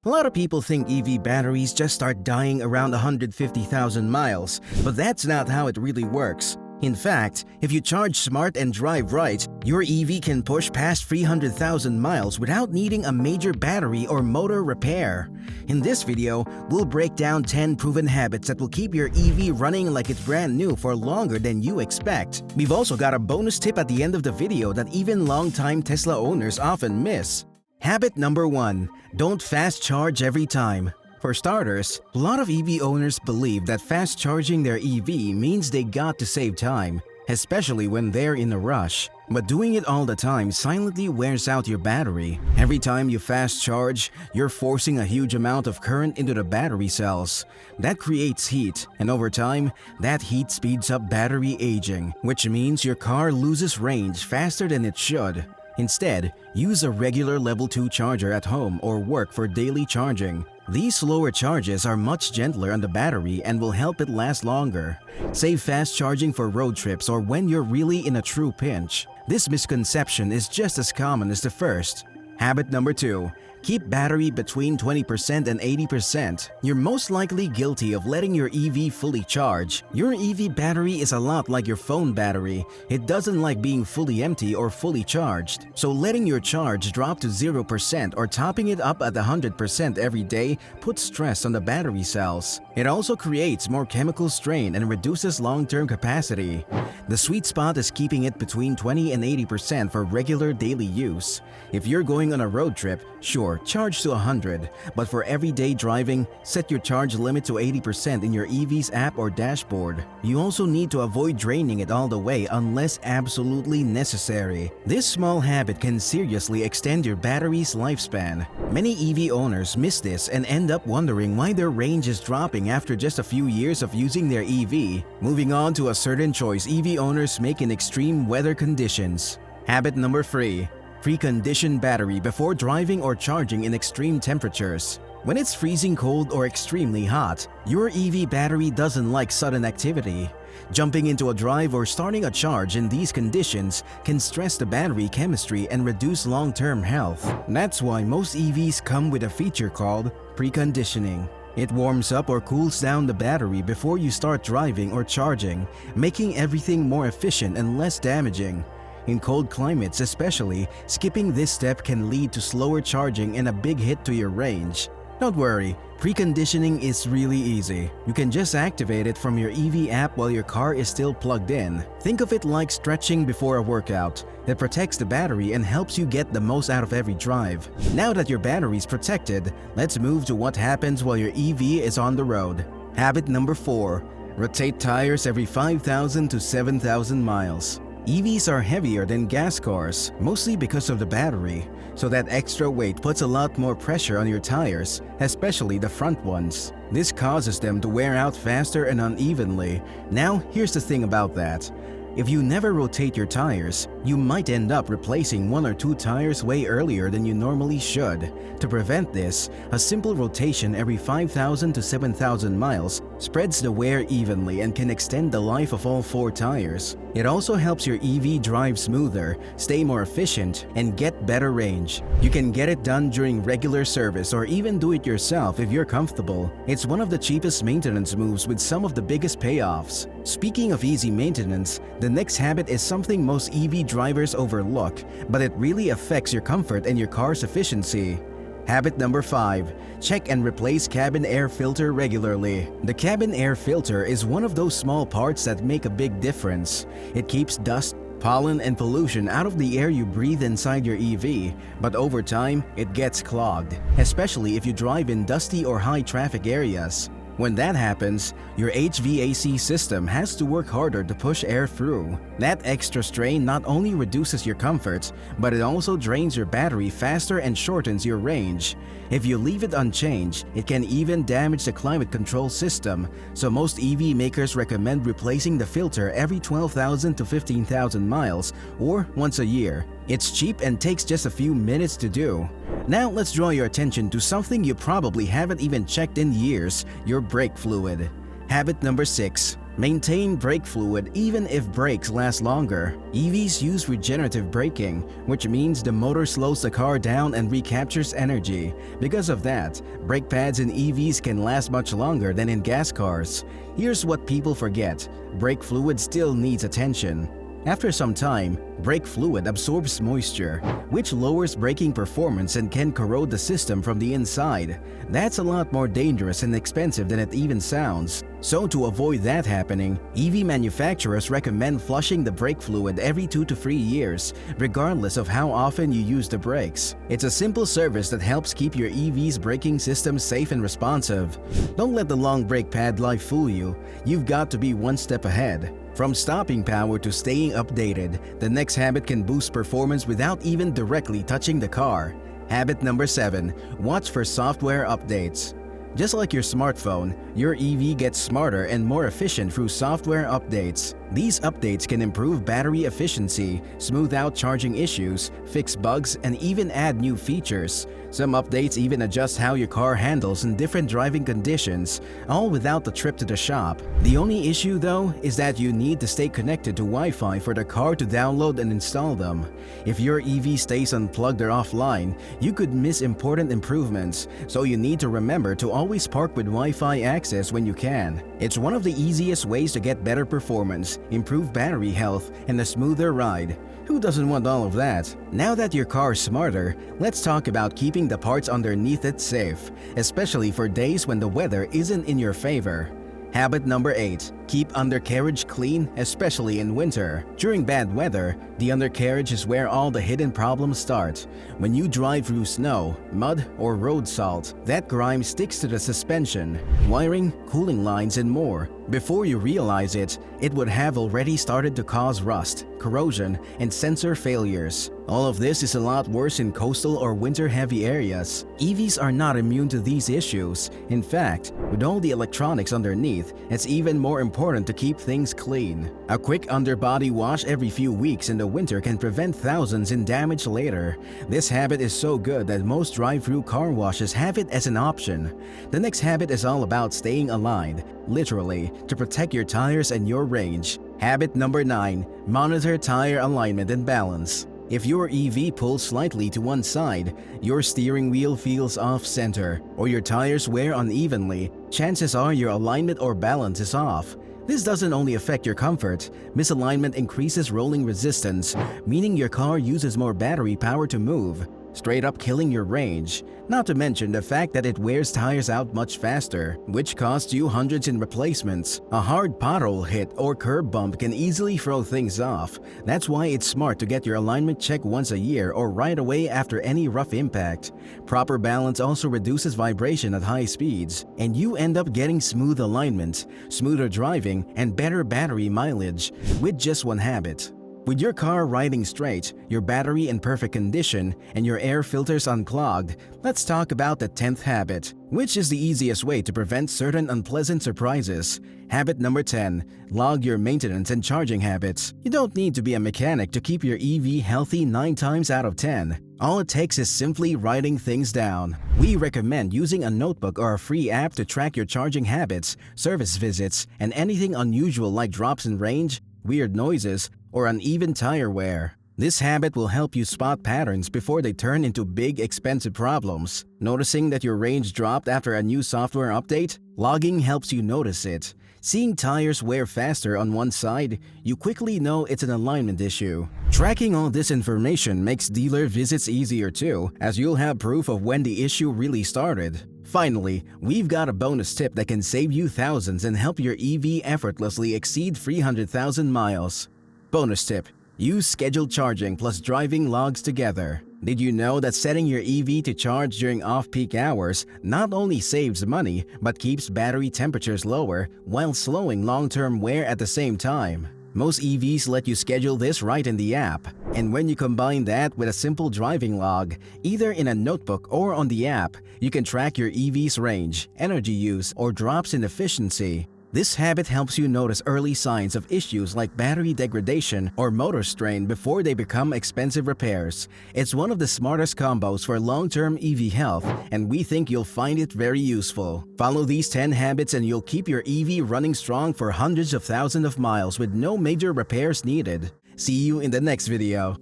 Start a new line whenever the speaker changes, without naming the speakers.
A lot of people think EV batteries just start dying around 150,000 miles, but that's not how it really works. In fact, if you charge smart and drive right, your EV can push past 300,000 miles without needing a major battery or motor repair. In this video, we'll break down 10 proven habits that will keep your EV running like it's brand new for longer than you expect. We've also got a bonus tip at the end of the video that even long-time Tesla owners often miss. Habit number 1. Don't fast charge every time. For starters, a lot of EV owners believe that fast charging their EV means they got to save time, especially when they're in a rush. But doing it all the time silently wears out your battery. Every time you fast charge, you're forcing a huge amount of current into the battery cells. That creates heat, and over time, that heat speeds up battery aging, which means your car loses range faster than it should. Instead, use a regular level 2 charger at home or work for daily charging. These slower charges are much gentler on the battery and will help it last longer. Save fast charging for road trips or when you're really in a true pinch. This misconception is just as common as the first. Habit number 2. Keep battery between 20% and 80%. You're most likely guilty of letting your EV fully charge. Your EV battery is a lot like your phone battery. It doesn't like being fully empty or fully charged. So letting your charge drop to 0% or topping it up at 100% every day puts stress on the battery cells. It also creates more chemical strain and reduces long-term capacity. The sweet spot is keeping it between 20 and 80% for regular daily use. If you're going on a road trip, sure, charge to 100, but for everyday driving, set your charge limit to 80% in your EV's app or dashboard. You also need to avoid draining it all the way unless absolutely necessary. This small habit can seriously extend your battery's lifespan. Many EV owners miss this and end up wondering why their range is dropping after just a few years of using their EV. Moving on to a certain choice EV owners make in extreme weather conditions. Habit number 3. Precondition battery before driving or charging in extreme temperatures. When it's freezing cold or extremely hot, your EV battery doesn't like sudden activity. Jumping into a drive or starting a charge in these conditions can stress the battery chemistry and reduce long-term health. That's why most EVs come with a feature called preconditioning. It warms up or cools down the battery before you start driving or charging, making everything more efficient and less damaging. In cold climates especially, skipping this step can lead to slower charging and a big hit to your range. Don't worry, preconditioning is really easy. You can just activate it from your EV app while your car is still plugged in. Think of it like stretching before a workout. It protects the battery and helps you get the most out of every drive. Now that your battery is protected, let's move to what happens while your EV is on the road. Habit number 4. Rotate tires every 5,000 to 7,000 miles. EVs are heavier than gas cars, mostly because of the battery, so that extra weight puts a lot more pressure on your tires, especially the front ones. This causes them to wear out faster and unevenly. Now, here's the thing about that. If you never rotate your tires, you might end up replacing 1 or 2 tires way earlier than you normally should. To prevent this, a simple rotation every 5,000 to 7,000 miles spreads the wear evenly and can extend the life of all 4 tires. It also helps your EV drive smoother, stay more efficient, and get better range. You can get it done during regular service or even do it yourself if you're comfortable. It's one of the cheapest maintenance moves with some of the biggest payoffs. Speaking of easy maintenance, the next habit is something most EV drivers overlook, but it really affects your comfort and your car's efficiency. Habit number 5. Check and replace cabin air filter regularly. The cabin air filter is one of those small parts that make a big difference. It keeps dust, pollen, and pollution out of the air you breathe inside your EV, but over time, it gets clogged, especially if you drive in dusty or high-traffic areas. When that happens, your HVAC system has to work harder to push air through. That extra strain not only reduces your comfort, but it also drains your battery faster and shortens your range. If you leave it unchanged, it can even damage the climate control system, so most EV makers recommend replacing the filter every 12,000 to 15,000 miles or once a year. It's cheap and takes just a few minutes to do. Now let's draw your attention to something you probably haven't even checked in years: your brake fluid. Habit number 6. Maintain brake fluid even if brakes last longer. EVs use regenerative braking, which means the motor slows the car down and recaptures energy. Because of that, brake pads in EVs can last much longer than in gas cars. Here's what people forget: brake fluid still needs attention. After some time, brake fluid absorbs moisture, which lowers braking performance and can corrode the system from the inside. That's a lot more dangerous and expensive than it even sounds. So to avoid that happening, EV manufacturers recommend flushing the brake fluid every 2 to 3 years, regardless of how often you use the brakes. It's a simple service that helps keep your EV's braking system safe and responsive. Don't let the long brake pad life fool you. You've got to be one step ahead. From stopping power to staying updated, the next habit can boost performance without even directly touching the car. Habit number 7. Watch for software updates. Just like your smartphone, your EV gets smarter and more efficient through software updates. These updates can improve battery efficiency, smooth out charging issues, fix bugs, and even add new features. Some updates even adjust how your car handles in different driving conditions, all without the trip to the shop. The only issue though is that you need to stay connected to Wi-Fi for the car to download and install them. If your EV stays unplugged or offline, you could miss important improvements, so you need to remember to always park with Wi-Fi access when you can. It's one of the easiest ways to get better performance, improve battery health, and a smoother ride. Who doesn't want all of that? Now that your car is smarter, let's talk about keeping the parts underneath it safe, especially for days when the weather isn't in your favor. Habit number 8. Keep undercarriage clean, especially in winter. During bad weather, the undercarriage is where all the hidden problems start. When you drive through snow, mud, or road salt, that grime sticks to the suspension, wiring, cooling lines, and more. Before you realize it, it would have already started to cause rust, corrosion, and sensor failures. All of this is a lot worse in coastal or winter-heavy areas. EVs are not immune to these issues. In fact, with all the electronics underneath, it's even more important to keep things clean. A quick underbody wash every few weeks in the winter can prevent thousands in damage later. This habit is so good that most drive-through car washes have it as an option. The next habit is all about staying aligned, literally, to protect your tires and your range. Habit number 9. Monitor tire alignment and balance. If your EV pulls slightly to one side, your steering wheel feels off-center, or your tires wear unevenly, chances are your alignment or balance is off. This doesn't only affect your comfort. Misalignment increases rolling resistance, meaning your car uses more battery power to move, straight up killing your range. Not to mention the fact that it wears tires out much faster, which costs you hundreds in replacements. A hard pothole hit or curb bump can easily throw things off. That's why it's smart to get your alignment checked once a year or right away after any rough impact. Proper balance also reduces vibration at high speeds, and you end up getting smooth alignment, smoother driving, and better battery mileage with just one habit. With your car riding straight, your battery in perfect condition, and your air filters unclogged, let's talk about the 10th habit, which is the easiest way to prevent certain unpleasant surprises. Habit number 10. Log your maintenance and charging habits. You don't need to be a mechanic to keep your EV healthy 9 times out of 10. All it takes is simply writing things down. We recommend using a notebook or a free app to track your charging habits, service visits, and anything unusual like drops in range, weird noises, or uneven tire wear. This habit will help you spot patterns before they turn into big, expensive problems. Noticing that your range dropped after a new software update? Logging helps you notice it. Seeing tires wear faster on one side, you quickly know it's an alignment issue. Tracking all this information makes dealer visits easier too, as you'll have proof of when the issue really started. Finally, we've got a bonus tip that can save you thousands and help your EV effortlessly exceed 300,000 miles. Bonus tip: use scheduled charging plus driving logs together. Did you know that setting your EV to charge during off-peak hours not only saves money but keeps battery temperatures lower while slowing long-term wear at the same time? Most EVs let you schedule this right in the app, and when you combine that with a simple driving log, either in a notebook or on the app, you can track your EV's range, energy use, or drops in efficiency. This habit helps you notice early signs of issues like battery degradation or motor strain before they become expensive repairs. It's one of the smartest combos for long-term EV health, and we think you'll find it very useful. Follow these 10 habits and you'll keep your EV running strong for hundreds of thousands of miles with no major repairs needed. See you in the next video.